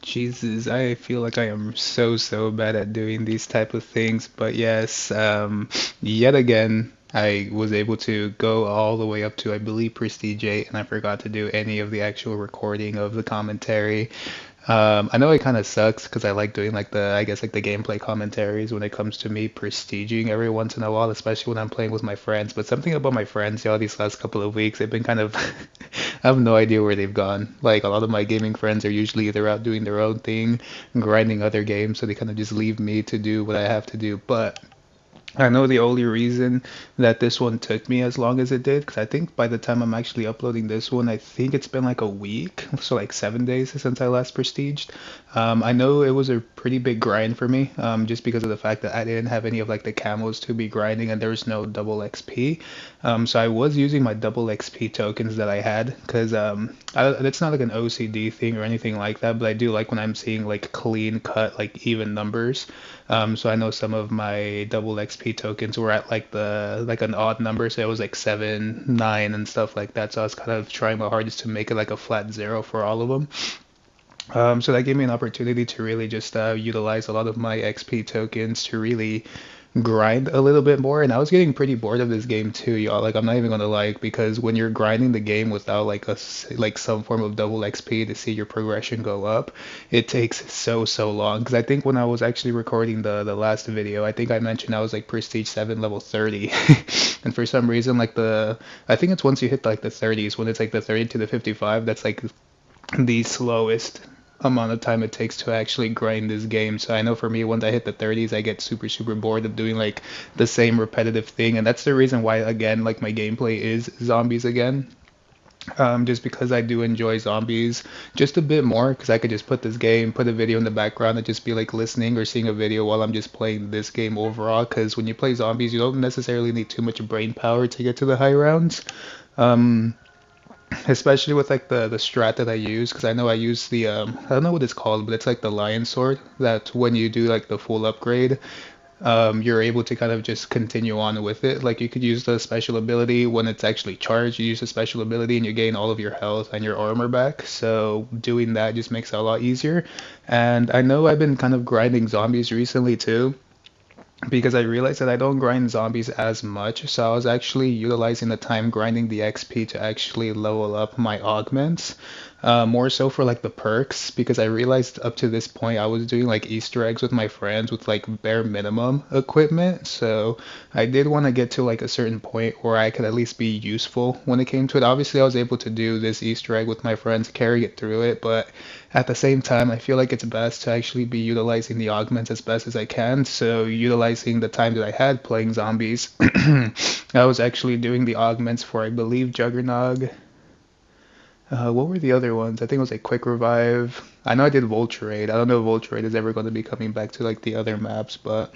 Jesus, I feel like I am so bad at doing these type of things. But yes, yet again, I was able to go all the way up to, I believe, Prestige 8, and I forgot to do any of the actual recording of the commentary. I know it kind of sucks because I like doing like I guess like the gameplay commentaries when it comes to me prestiging every once in a while, especially when I'm playing with my friends. But something about my friends, y'all, these last couple of weeks, they've been kind of, I have no idea where they've gone. Like a lot of my gaming friends are usually either out doing their own thing, grinding other games, so they kind of just leave me to do what I have to do. But I know the only reason that this one took me as long as it did, because I think by the time I'm actually uploading this one, I think it's been like a week, so like 7 days since I last prestiged. I know it was a pretty big grind for me, just because of the fact that I didn't have any of like the camos to be grinding and there was no double XP. So I was using my double XP tokens that I had, because it's not like an OCD thing or anything like that, but I do like when I'm seeing like clean cut, like even numbers. So I know some of my double XP tokens were at like an odd number, so it was like 7, 9, and stuff like that. So I was kind of trying my hardest to make it like a flat zero for all of them. So that gave me an opportunity to really just utilize a lot of my XP tokens to really grind a little bit more. And I was getting pretty bored of this game too, y'all. Like I'm not even gonna lie, because when you're grinding the game without like like some form of double XP to see your progression go up, it takes so long. Because I think when I was actually recording the last video, I think I mentioned I was like Prestige 7 level 30, and for some reason like I think it's once you hit like the 30s, when it's like the 30 to the 55, that's like the slowest amount of time it takes to actually grind this game. So I know for me, once I hit the 30s, I get super bored of doing like the same repetitive thing, and that's the reason why again like my gameplay is zombies again. Just because I do enjoy zombies just a bit more, because I could just put this game, put a video in the background, and just be like listening or seeing a video while I'm just playing this game overall. Because when you play zombies, you don't necessarily need too much brain power to get to the high rounds. Um, Especially with like the strat that I use, because I know I use the I don't know what it's called, but it's like the lion sword that when you do like the full upgrade, you're able to kind of just continue on with it. Like you could use the special ability when it's actually charged. You use the special ability and you gain all of your health and your armor back. So doing that just makes it a lot easier. And I know I've been kind of grinding zombies recently too, because I realized that I don't grind zombies as much, so I was actually utilizing the time grinding the XP to actually level up my augments, more so for like the perks, because I realized up to this point I was doing like Easter eggs with my friends with like bare minimum equipment, so I did want to get to like a certain point where I could at least be useful when it came to it. Obviously, I was able to do this Easter egg with my friends, carry it through it, but at the same time, I feel like it's best to actually be utilizing the augments as best as I can. So, utilizing the time that I had playing zombies, I was actually doing the augments for, I believe, Juggernog. What were the other ones? I think it was like Quick Revive. I know I did Vulture Raid. I don't know if Vulture Raid is ever going to be coming back to like the other maps, but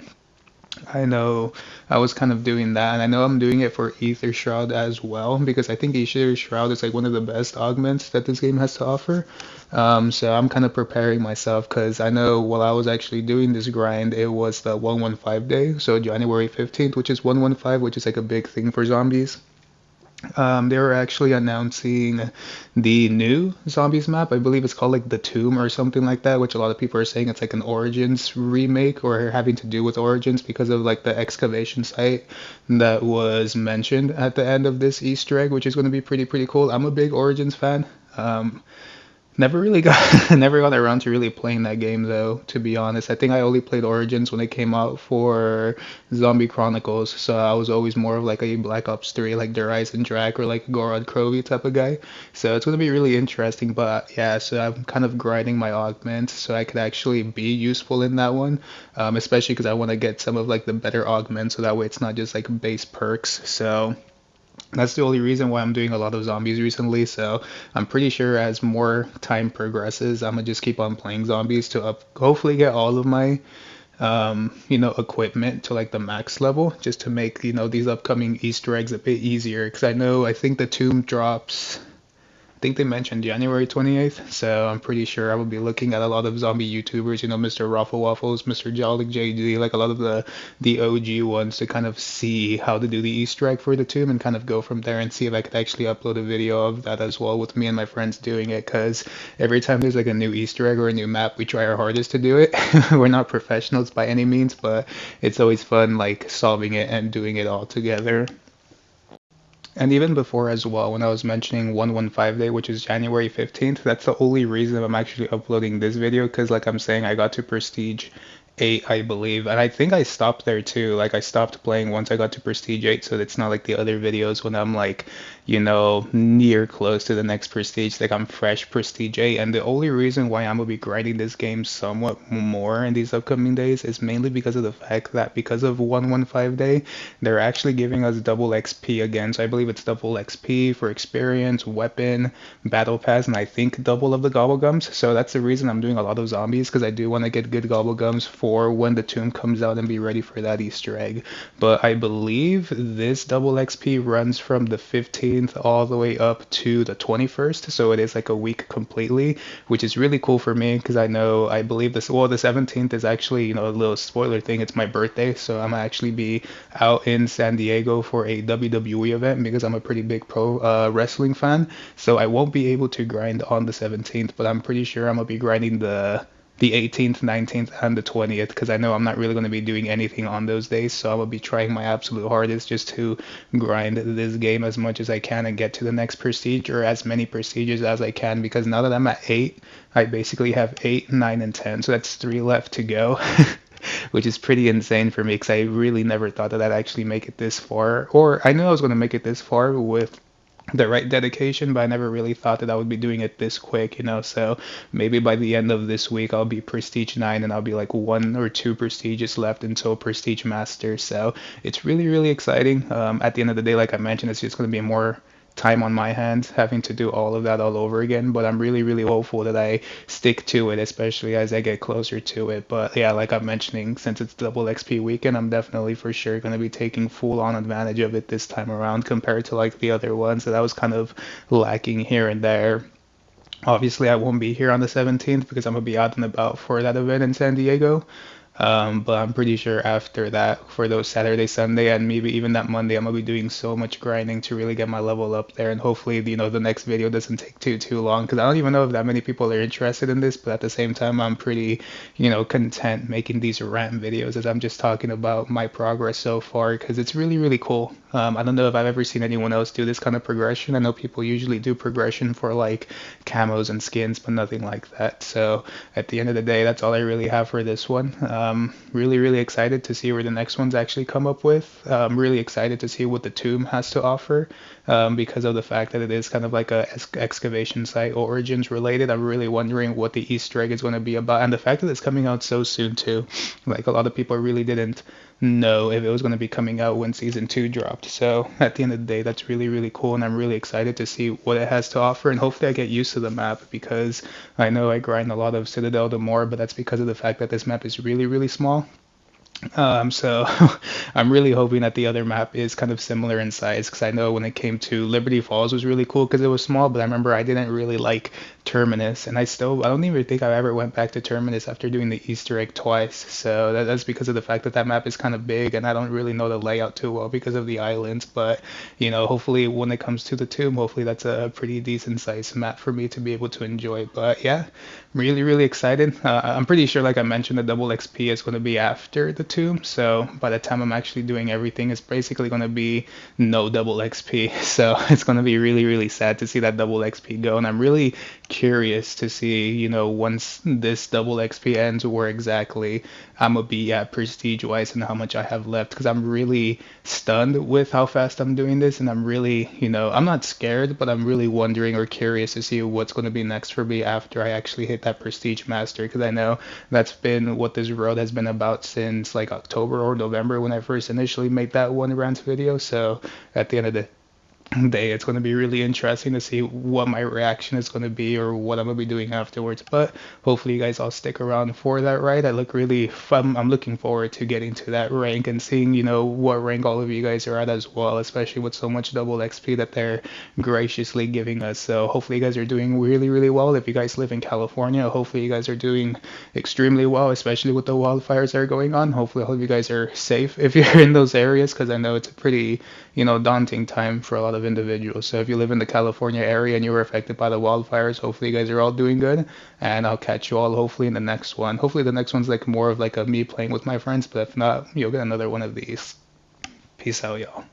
I know I was kind of doing that, and I know I'm doing it for Aether Shroud as well, because I think Aether Shroud is like one of the best augments that this game has to offer. So I'm kind of preparing myself, because I know while I was actually doing this grind, it was the 115 day, so January 15th, which is 115, which is like a big thing for zombies. They were actually announcing the new Zombies map. I believe it's called like The Tomb or something like that, which a lot of people are saying it's like an Origins remake or having to do with Origins because of like the excavation site that was mentioned at the end of this Easter egg, which is going to be pretty cool. I'm a big Origins fan. Never really got never got around to really playing that game though, to be honest. I think I only played Origins when it came out for Zombie Chronicles, so I was always more of like a Black Ops 3, like Horizon Drac or like Gorod Krovi type of guy. So it's gonna be really interesting, but yeah, so I'm kind of grinding my augments so I could actually be useful in that one, especially because I want to get some of like the better augments so that way it's not just like base perks. So that's the only reason why I'm doing a lot of zombies recently. So I'm pretty sure as more time progresses, I'm gonna just keep on playing zombies to hopefully get all of my equipment to like the max level, just to make, these upcoming Easter eggs a bit easier. Because I think the tomb drops. I think they mentioned January 28th, so I'm pretty sure I will be looking at a lot of zombie YouTubers, Mr. Raffle Waffles, Mr. Jolly JD, like a lot of the OG ones to kind of see how to do the Easter egg for the tomb and kind of go from there and see if I could actually upload a video of that as well with me and my friends doing it, because every time there's like a new Easter egg or a new map, we try our hardest to do it. We're not professionals by any means, but it's always fun like solving it and doing it all together. And even before as well, when I was mentioning 115 Day, which is January 15th, that's the only reason I'm actually uploading this video, because like I'm saying, I got to Prestige 8, I believe. And I think I stopped there too. Like I stopped playing once I got to Prestige 8, so it's not like the other videos when I'm like, near close to the next Prestige. Like I'm fresh Prestige 8. And the only reason why I'm gonna be grinding this game somewhat more in these upcoming days is mainly because of the fact that because of 115 Day, they're actually giving us double XP again. So I believe it's double XP for experience, weapon, battle pass, and I think double of the gobblegums. So that's the reason I'm doing a lot of zombies, because I do want to get good gobblegums for when the tomb comes out and be ready for that Easter egg. But I believe this double XP runs from the 15th all the way up to the 21st. So it is like a week completely, which is really cool for me because I believe the 17th is actually, a little spoiler thing. It's my birthday. So I'm actually be out in San Diego for a WWE event because I'm a pretty big pro wrestling fan. So I won't be able to grind on the 17th, but I'm pretty sure I'm gonna be grinding the 18th, 19th, and the 20th because I know I'm not really going to be doing anything on those days. So I'm going to be trying my absolute hardest just to grind this game as much as I can and get to the next prestige or as many prestiges as I can, because now that I'm at 8, I basically have 8, 9, and 10. So that's 3 left to go. Which is pretty insane for me because I really never thought that I'd actually make it this far. Or I knew I was going to make it this far with the right dedication, but I never really thought that I would be doing it this quick. So maybe by the end of this week, I'll be Prestige 9 and I'll be like 1 or 2 prestiges left until Prestige Master. So it's really, really exciting. At the end of the day, like I mentioned, it's just going to be more time on my hands having to do all of that all over again, but I'm really, really hopeful that I stick to it, especially as I get closer to it. But yeah, like I'm mentioning, since it's double XP weekend, I'm definitely for sure going to be taking full on advantage of it this time around compared to like the other ones that I was kind of lacking here and there. Obviously, I won't be here on the 17th because I'm gonna be out and about for that event in San Diego. But I'm pretty sure after that, for those Saturday, Sunday, and maybe even that Monday, I'm gonna be doing so much grinding to really get my level up there. And hopefully, the next video doesn't take too long because I don't even know if that many people are interested in this. But at the same time, I'm pretty, content making these rant videos as I'm just talking about my progress so far because it's really, really cool. I don't know if I've ever seen anyone else do this kind of progression. I know people usually do progression for like camos and skins, but nothing like that. So at the end of the day, that's all I really have for this one. Really, really excited to see where the next ones actually come up with. I'm really excited to see what the tomb has to offer because of the fact that it is kind of like a excavation site origins related. I'm really wondering what the Easter egg is going to be about, and the fact that it's coming out so soon too. Like a lot of people really didn't know if it was going to be coming out when season 2 dropped. So at the end of the day, that's really, really cool, and I'm really excited to see what it has to offer, and hopefully I get used to the map because I know I grind a lot of Citadel the more, but that's because of the fact that this map is really, really small. So I'm really hoping that the other map is kind of similar in size because I know when it came to Liberty Falls was really cool because it was small, but I remember I didn't really like Terminus, and I don't even think I ever went back to Terminus after doing the Easter egg twice. So that's because of the fact that that map is kind of big and I don't really know the layout too well because of the islands. But hopefully when it comes to the tomb, hopefully that's a pretty decent sized map for me to be able to enjoy. But yeah, really, really excited. I'm pretty sure, like I mentioned, the double XP is going to be after the tomb. So by the time I'm actually doing everything, it's basically going to be no double XP. So it's going to be really, really sad to see that double XP go. And I'm really curious to see, once this double XP ends, where exactly I'm going to be at prestige wise and how much I have left. Because I'm really stunned with how fast I'm doing this. And I'm really, I'm not scared, but I'm really wondering or curious to see what's going to be next for me after I actually hit that prestige master, because I know that's been what this road has been about since like October or November when I first initially made that one rant video. So at the end of the day. It's going to be really interesting to see what my reaction is going to be or what I'm going to be doing afterwards. But hopefully you guys all stick around for that ride. I look really fun. I'm looking forward to getting to that rank and seeing, what rank all of you guys are at as well, especially with so much double XP that they're graciously giving us. So hopefully you guys are doing really, really well. If you guys live in California, hopefully you guys are doing extremely well, especially with the wildfires that are going on. Hopefully all of you guys are safe if you're in those areas, because I know it's a pretty daunting time for a lot of individuals. So if you live in the California area and you were affected by the wildfires, hopefully you guys are all doing good. And I'll catch you all hopefully in the next one. Hopefully the next one's like more of like a me playing with my friends, but if not, you'll get another one of these. Peace out, y'all.